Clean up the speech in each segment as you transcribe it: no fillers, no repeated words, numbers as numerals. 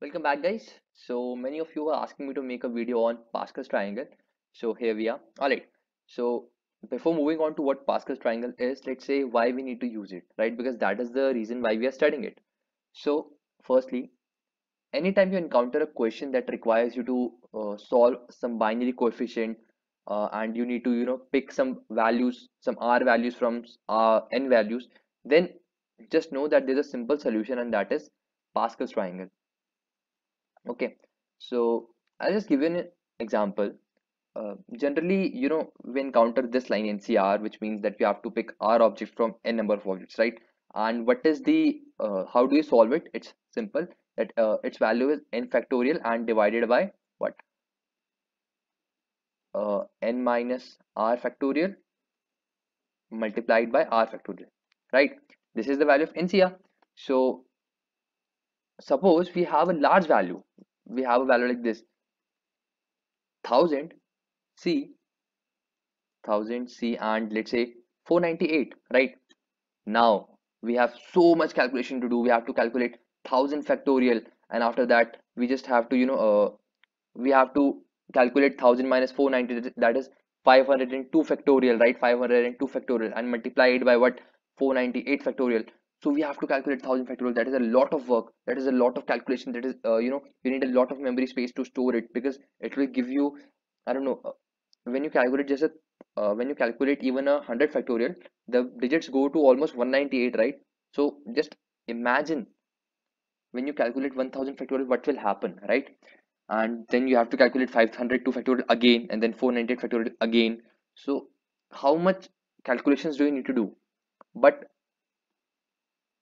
Welcome back, guys. So many of you are asking me to make a video on Pascal's triangle. So here we are. All right. So before moving on to what Pascal's triangle is, let's say why we need to use it, right? Because that is the reason why we are studying it. So firstly, anytime you encounter a question that requires you to solve some binary coefficient, and you need to pick some values, some r values from n values, then just know that there's a simple solution, and that is Pascal's triangle. Okay, so I'll just give you an example. Generally, we encounter this line NCR, which means that we have to pick R object from n number of objects, right? And what is how do you solve it? It's simple, that its value is n factorial and divided by what? N minus R factorial multiplied by R factorial, right? This is the value of NCR. So suppose we have a large value. We have a value like this, 1000 C, 1000 C, and let's say 498, right? Now we have so much calculation to do. We have to calculate 1000 factorial, and after that we just have to we have to calculate 1000 minus 490, that is 502 factorial, right? 502 factorial and multiply it by what? 498 factorial. So we have to calculate 1000 factorial. That is a lot of work, that is a lot of calculation, that is you need a lot of memory space to store it, because it will give you, I don't know, when you calculate just a when you calculate even 100 factorial, the digits go to almost 198, right? So just imagine when you calculate 1000 factorial, what will happen, right? And then you have to calculate 502 factorial again, and then 498 factorial again. So how much calculations do you need to do? But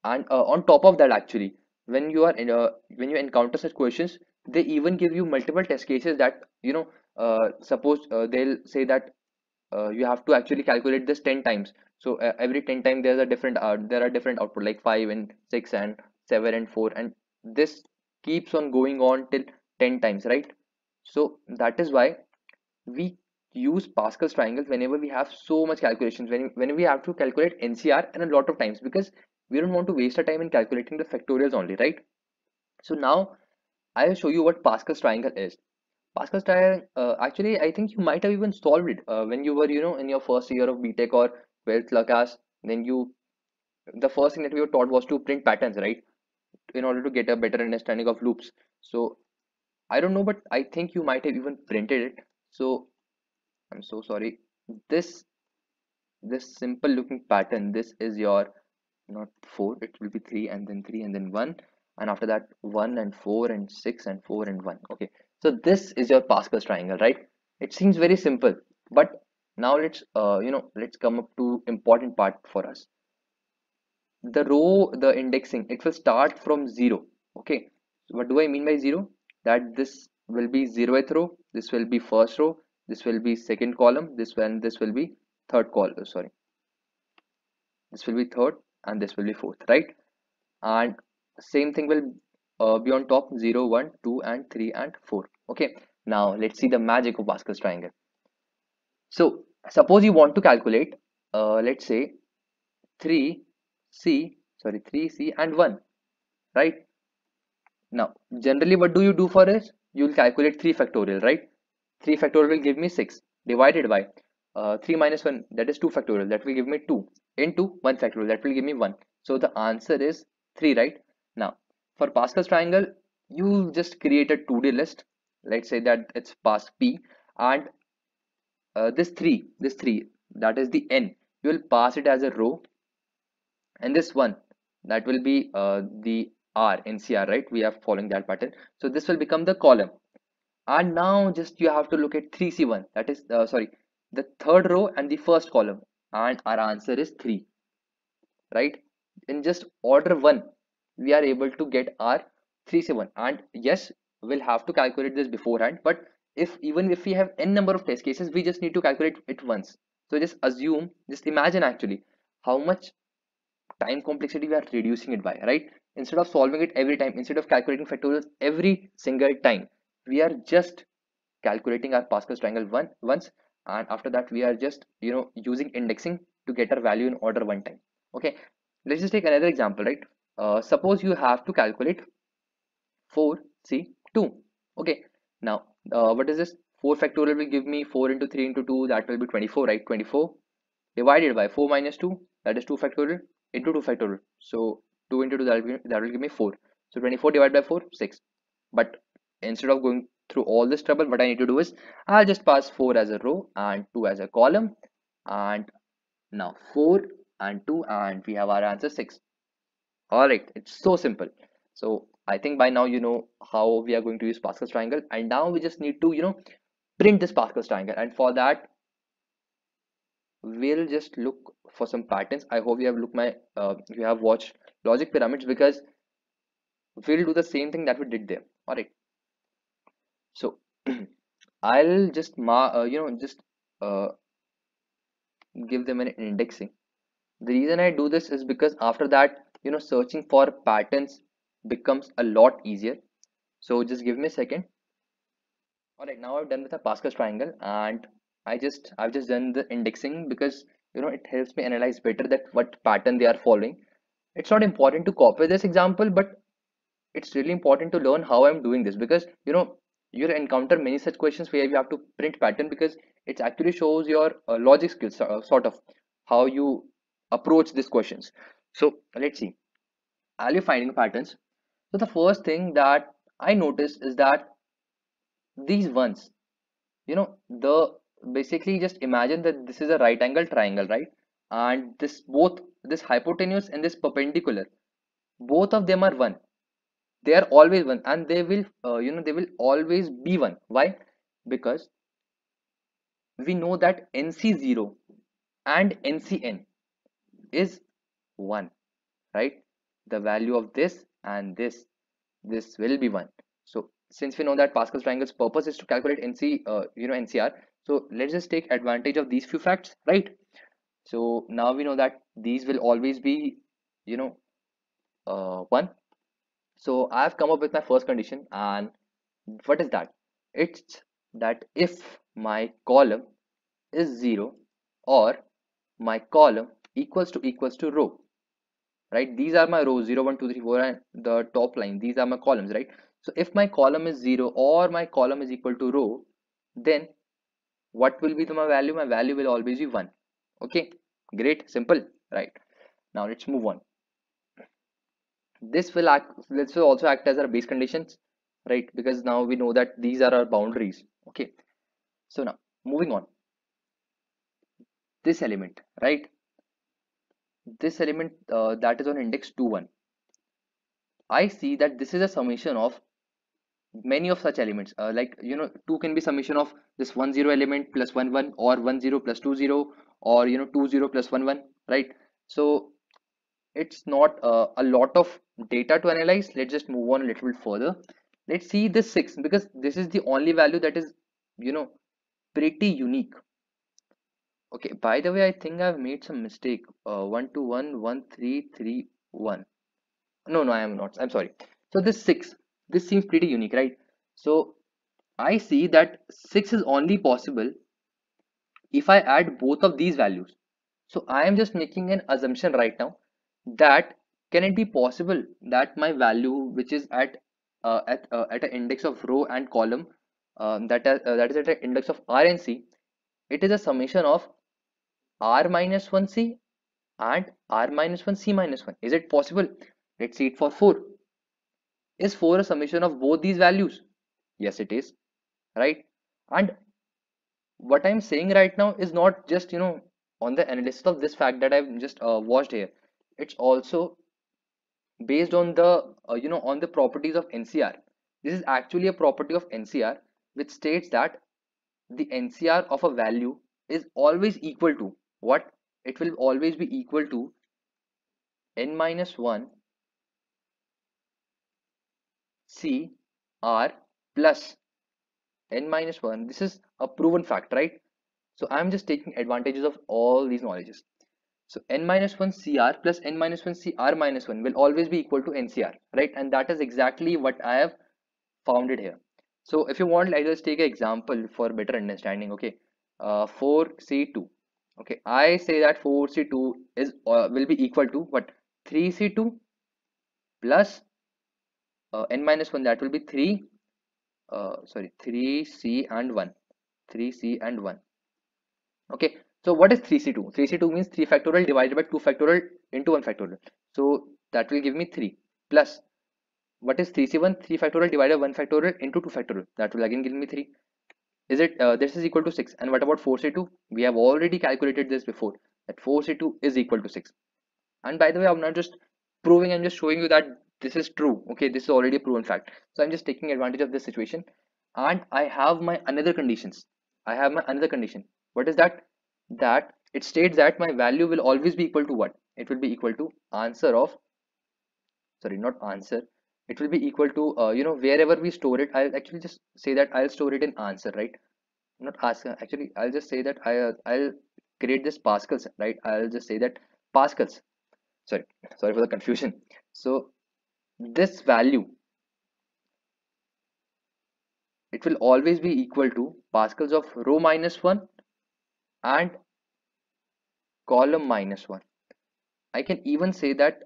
and on top of that, actually, when you are when you encounter such questions, they even give you multiple test cases, that suppose they'll say that you have to actually calculate this 10 times. So every 10 times there's a different there are different output, like 5 and 6 and 7 and 4, and this keeps on going on till 10 times, right? So that is why we use Pascal's triangle whenever we have so much calculations, when we have to calculate NCR and a lot of times, because we don't want to waste our time in calculating the factorials only, right? So now I'll show you what Pascal's triangle is. Pascal's triangle, actually, I think you might have even solved it when you were, in your first year of BTech or 12th class. Then the first thing that we were taught was to print patterns, right? In order to get a better understanding of loops. So I don't know, but I think you might have even printed it. So I'm so sorry. This this simple looking pattern, this is your, not 4, it will be 3 and then 3 and then 1, and after that 1 and 4 and 6 and 4 and 1. Okay, so this is your Pascal's triangle, right? It seems very simple, but now let's come up to important part for us. The row, the indexing, it will start from 0. Okay, so what do I mean by 0? That this will be 0th row, this will be first row, this will be second column, this will be third column, sorry, this will be third, and this will be fourth, right? And same thing will be on top, 0, 1, 2 and 3 and 4. Okay, now let's see the magic of Pascal's triangle. So suppose you want to calculate, let's say 3c, sorry, 3c and 1, right? Now generally what do you do for this? You will calculate 3 factorial, right? 3 factorial will give me 6, divided by 3 minus 1, that is 2 factorial, that will give me 2, into 1 factorial, that will give me 1. So the answer is 3, right? Now for Pascal's triangle, you just create a 2D list. Let's say that it's Pas P, and this 3, that is the n, you will pass it as a row, and this one, that will be the R NCR, right? We are following that pattern. So this will become the column, and now just you have to look at 3c1, that is sorry, the third row and the first column, and our answer is 3, right? In just order 1, we are able to get our 3c1. And yes, we'll have to calculate this beforehand, but if even if we have n number of test cases, we just need to calculate it once. So just assume, just imagine actually how much time complexity we are reducing it by, right? Instead of solving it every time, instead of calculating factorials every single time, we are just calculating our Pascal's triangle once, and after that we are just using indexing to get our value in order one time. Okay, let's just take another example, right? Suppose you have to calculate 4 C2. Okay, now what is this? 4 factorial will give me 4 into 3 into 2, that will be 24, right? 24 divided by 4 minus 2, that is 2 factorial, into 2 factorial. So 2 into 2, that will give me 4. So 24 divided by 4, 6. But instead of going through all this trouble, what I need to do is I'll just pass 4 as a row and 2 as a column. And now 4 and 2, and we have our answer 6. All right, it's so simple. So I think by now you know how we are going to use Pascal's triangle, and now we just need to print this Pascal's triangle, and for that we'll just look for some patterns. I hope you have you have watched logic pyramids, because we'll do the same thing that we did there. All right, so I'll just uh, give them an indexing. The reason I do this is because after that, searching for patterns becomes a lot easier. So just give me a second. All right, now I've done with the Pascal's triangle, and I've just done the indexing because it helps me analyze better that what pattern they are following. It's not important to copy this example, but it's really important to learn how I'm doing this, because you'll encounter many such questions where you have to print pattern, because it actually shows your logic skills, sort of how you approach these questions. So let's see. I'll be finding patterns. So the first thing that I notice is that these ones, the basically just imagine that this is a right angle triangle, right? And this hypotenuse and this perpendicular, both of them are one. They are always one, and they will they will always be one. Why? Because we know that NC0 and NCN is 1, right? The value of this and this will be 1. So since we know that Pascal's triangle's purpose is to calculate NCR, so let's just take advantage of these few facts, right? So now we know that these will always be 1. So I've come up with my first condition, and what is that? It's that if my column is 0, or my column equals to row, right? These are my rows, 0, 1, 2, 3, 4, and the top line, these are my columns, right? So if my column is 0 or my column is equal to row, then what will be my value? My value will always be 1. Okay, great, simple, right? Now let's move on. This will also act as our base conditions, right? Because now we know that these are our boundaries. Okay, so now moving on, this element, right? This element that is on index 2 1, I see that this is a summation of many of such elements, like 2 can be summation of this 1 0 element plus 1 1, or 1 0 plus 2 0, or 2 0 plus 1 1, right? So it's not a lot of data to analyze. Let's just move on a little bit further. Let's see this 6, because this is the only value that is you know pretty unique. Okay, by the way, I think I've made some mistake. 1 2 1 1 3 3 1. No, I am not, I'm sorry. So this 6, this seems pretty unique, right? So I see that 6 is only possible if I add both of these values. So I am just making an assumption right now, that can it be possible that my value, which is at an index of row and column, that is at an index of R and C, it is a summation of R minus 1C and R minus 1 C minus 1. Is it possible? Let's see it for 4. Is 4 a summation of both these values? Yes, it is, right? And what I'm saying right now is not just on the analysis of this fact that I've just watched here. It's also based on the on the properties of NCR. This is actually a property of NCR, which states that the NCR of a value is always equal to what? It will always be equal to n minus 1 C R plus n minus 1. This is a proven fact, right? So I'm just taking advantages of all these knowledges. So n minus 1 CR plus n minus 1 CR minus 1 will always be equal to NCR, right? And that is exactly what I have found it here. So if you want, let's just take an example for better understanding. Okay, 4C2. Okay, I say that 4C2 is will be equal to what? 3C2 plus n minus 1, that will be 3, 3c and 1, 3c and 1. Okay, so what is 3c2? 3c2 means 3 factorial divided by 2 factorial into 1 factorial. So that will give me 3 plus what is 3c1? 3 factorial divided by 1 factorial into 2 factorial. That will again give me 3. Is it this is equal to 6? And what about 4c2? We have already calculated this before, that 4c2 is equal to 6. And by the way, I'm not just proving, I'm just showing you that this is true. Okay, this is already a proven fact. So I'm just taking advantage of this situation. And I have my another conditions. I have my another condition. What is that? That it states that my value will always be equal to what? It will be equal to answer of, sorry, not answer. It will be equal to, wherever we store it. I'll actually just say that I'll store it in answer, right? Not ask, actually, I'll just say that I'll create this Pascals, right? I'll just say that Pascals. Sorry for the confusion. So this value, it will always be equal to Pascals of row minus 1 and column minus 1. I can even say that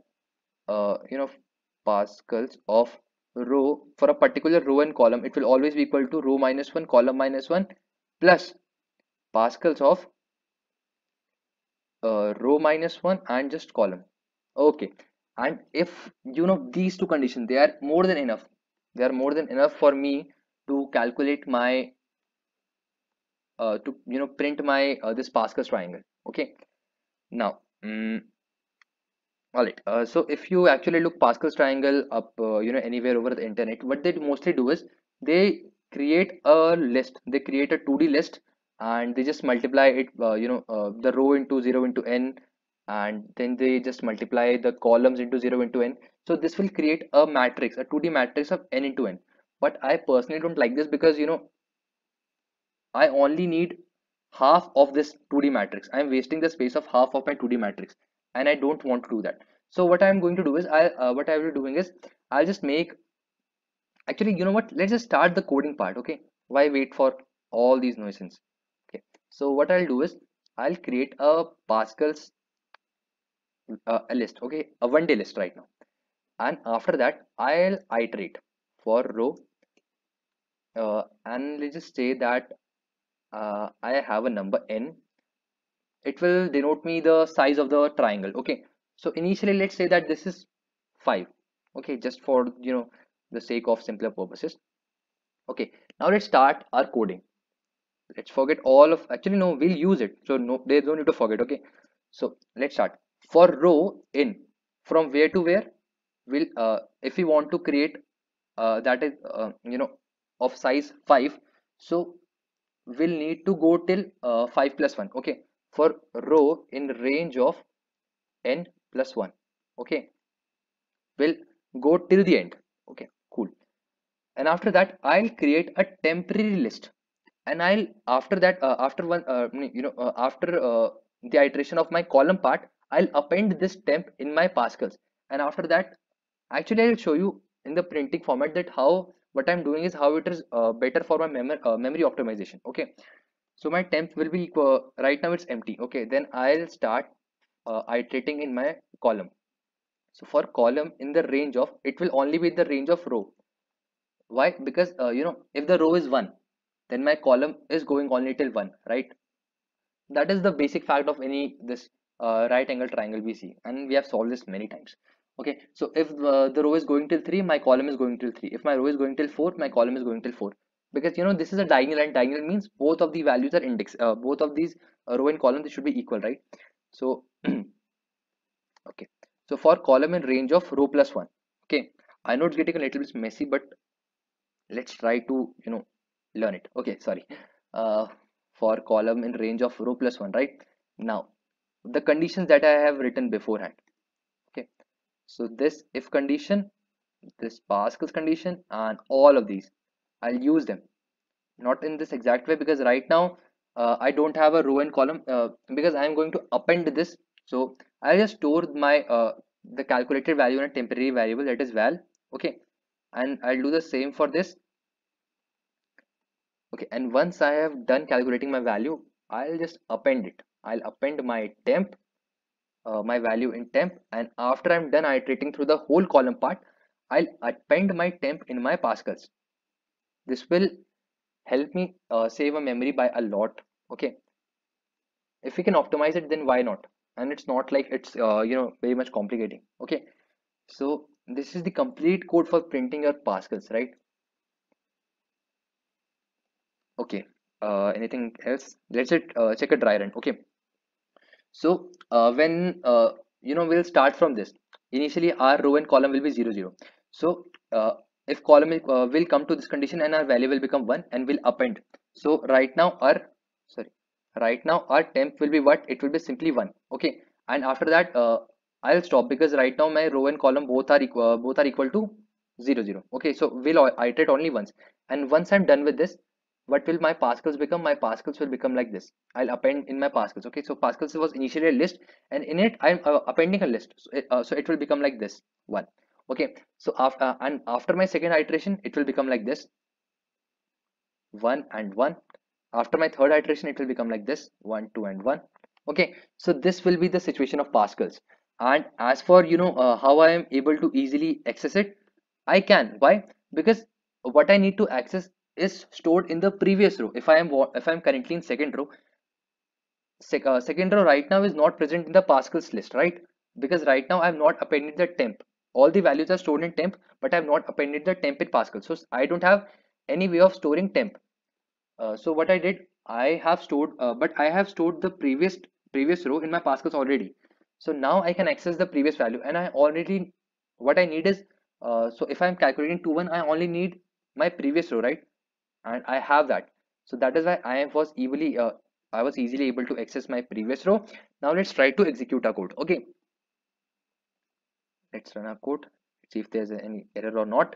Pascals of row, for a particular row and column, it will always be equal to row minus 1, column minus 1 plus Pascals of row minus 1 and just column. Okay, and if these two conditions, they are more than enough, they are more than enough for me to calculate my to print my this Pascal's triangle. Okay, now all right, so if you actually look Pascal's triangle up anywhere over the internet, what they mostly do is they create a list, they create a 2D list, and they just multiply it the row into 0 into n, and then they just multiply the columns into 0 into n. So this will create a matrix, a 2D matrix of n into n. But I personally don't like this because I only need half of this 2D matrix. I'm wasting the space of half of my 2D matrix, and I don't want to do that. So what I'm going to do is what I will be doing is I'll just make, actually, you know what, let's just start the coding part. Okay, why wait for all these nuisance? Okay, so what I'll do is I'll create a Pascal's a list, okay, a one day list right now, and after that I'll iterate for row, and let's just say that I have a number n. It will denote me the size of the triangle. Okay, so initially let's say that this is 5. Okay, just for the sake of simpler purposes. Okay, now let's start our coding. Let's forget all of, actually no, we'll use it, so no, they don't need to forget. Okay, so let's start for row in, from where to where will if we want to create that is of size 5, so we'll need to go till 5 plus 1. Okay, for row in range of n plus 1. Okay, we'll go till the end. Okay, cool. And after that I'll create a temporary list, and I'll after that after one after the iteration of my column part, I'll append this temp in my Pascals. And after that, actually I'll show you in the printing format that how what I'm doing is how it is better for my memory optimization. Okay, so my temp will be equal, right now it's empty. Okay, then I'll start iterating in my column. So for column in the range of, it will only be in the range of row. Why? Because if the row is 1, then my column is going only till 1, right? That is the basic fact of any this right angle triangle we see, and we have solved this many times. Okay, so if the row is going till 3, my column is going till 3. If my row is going till 4, my column is going till 4. Because this is a diagonal, and diagonal means both of the values are index, both of these row and column, they should be equal, right? So okay, so for column in range of row plus 1. Okay, I know it's getting a little bit messy, but let's try to learn it. Okay, sorry. uh, for column in range of row plus 1, right? Now the conditions that I have written beforehand. Okay, so this if condition, this Pascal's condition, and all of these, I'll use them, not in this exact way, because right now I don't have a row and column, because I'm going to append this. So I'll just store my the calculated value in a temporary variable, that is val. Okay, and I'll do the same for this. Okay, and once I have done calculating my value, I'll just append it. I'll append my temp, my value in temp, and after I'm done iterating through the whole column part, I'll append my temp in my Pascals. This will help me save a memory by a lot. Okay, if we can optimize it, then why not? And it's not like it's very much complicating. Okay, so this is the complete code for printing your Pascals, right? Okay, anything else? Let's check a dry run. Okay, so when we'll start from this. Initially, our row and column will be 0 0. So if column will come to this condition and our value will become 1 and will append. So sorry, right now our temp will be what? It will be simply 1. Okay, and after that I'll stop because right now my row and column both are equal to 0 0. Okay, so we'll iterate only once, and once I'm done with this, what will my Pascals become? My Pascals will become like this. I'll append in my Pascals. Okay, so Pascals was initially a list, and in it I'm appending a list. So it will become like this one. Okay, so after my second iteration, it will become like this 1 and 1. After my third iteration, it will become like this 1 2 and 1. Okay, so this will be the situation of Pascals. And as for how I am able to easily access it, I can. Why? Because what I need to access is stored in the previous row. If I am currently in second row, second row right now is not present in the Pascals list, right? Because right now I have not appended the temp. All the values are stored in temp, but I have not appended the temp in Pascal. So I don't have any way of storing temp. So what I did, but I have stored the previous row in my Pascals already. So now I can access the previous value, and what I need is, so if I'm calculating 2 1, I only need my previous row, right? And I have that. So that is why I was easily able to access my previous row. Now let's try to execute our code. Okay, let's run our code. See if there's any error or not.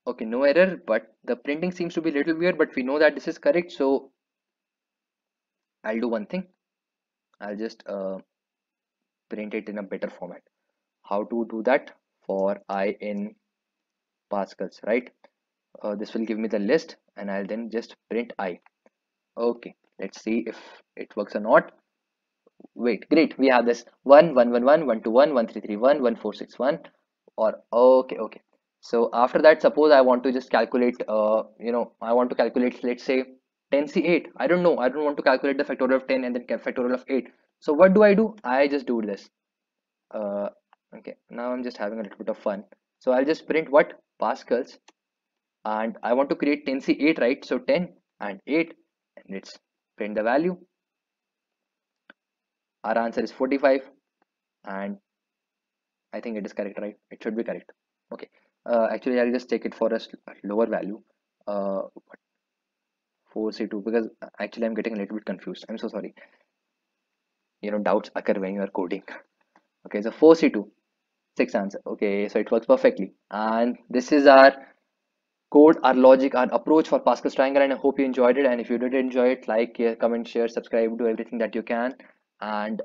Okay, no error, but the printing seems to be a little weird, but we know that this is correct. So I'll do one thing. I'll just print it in a better format. How to do that? For I in Pascals, right? This will give me the list, and I'll then just print I. Okay, let's see if it works or not. Wait, great. We have this 1 1 1 1 1 2 1 1 3 3 1 1 4 6 1. Or okay. So after that, suppose I want to just calculate. I want to calculate. Let's say 10C8. I don't know. I don't want to calculate the factorial of 10 and then factorial of 8. So what do? I just do this. Okay. Now I'm just having a little bit of fun. So I'll just print what Pascals, and I want to create 10C8, right? So 10 and 8, and let's print the value. Our answer is 45, and I think it is correct, right? It should be correct. Okay. Actually, I'll just take it for a lower value. 4C2, because actually I'm getting a little bit confused. I'm so sorry. Doubts occur when you are coding. Okay, so 4C2, 6 answer. Okay, so it works perfectly. And this is our code, our logic, our approach for Pascal's triangle, and I hope you enjoyed it. And if you did enjoy it, like, comment, share, subscribe, do everything that you can. And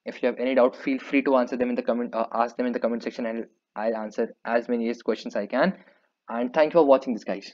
if you have any doubt, feel free to answer them in the ask them in the comment section, and I'll answer as many questions I can. And thank you for watching this, guys.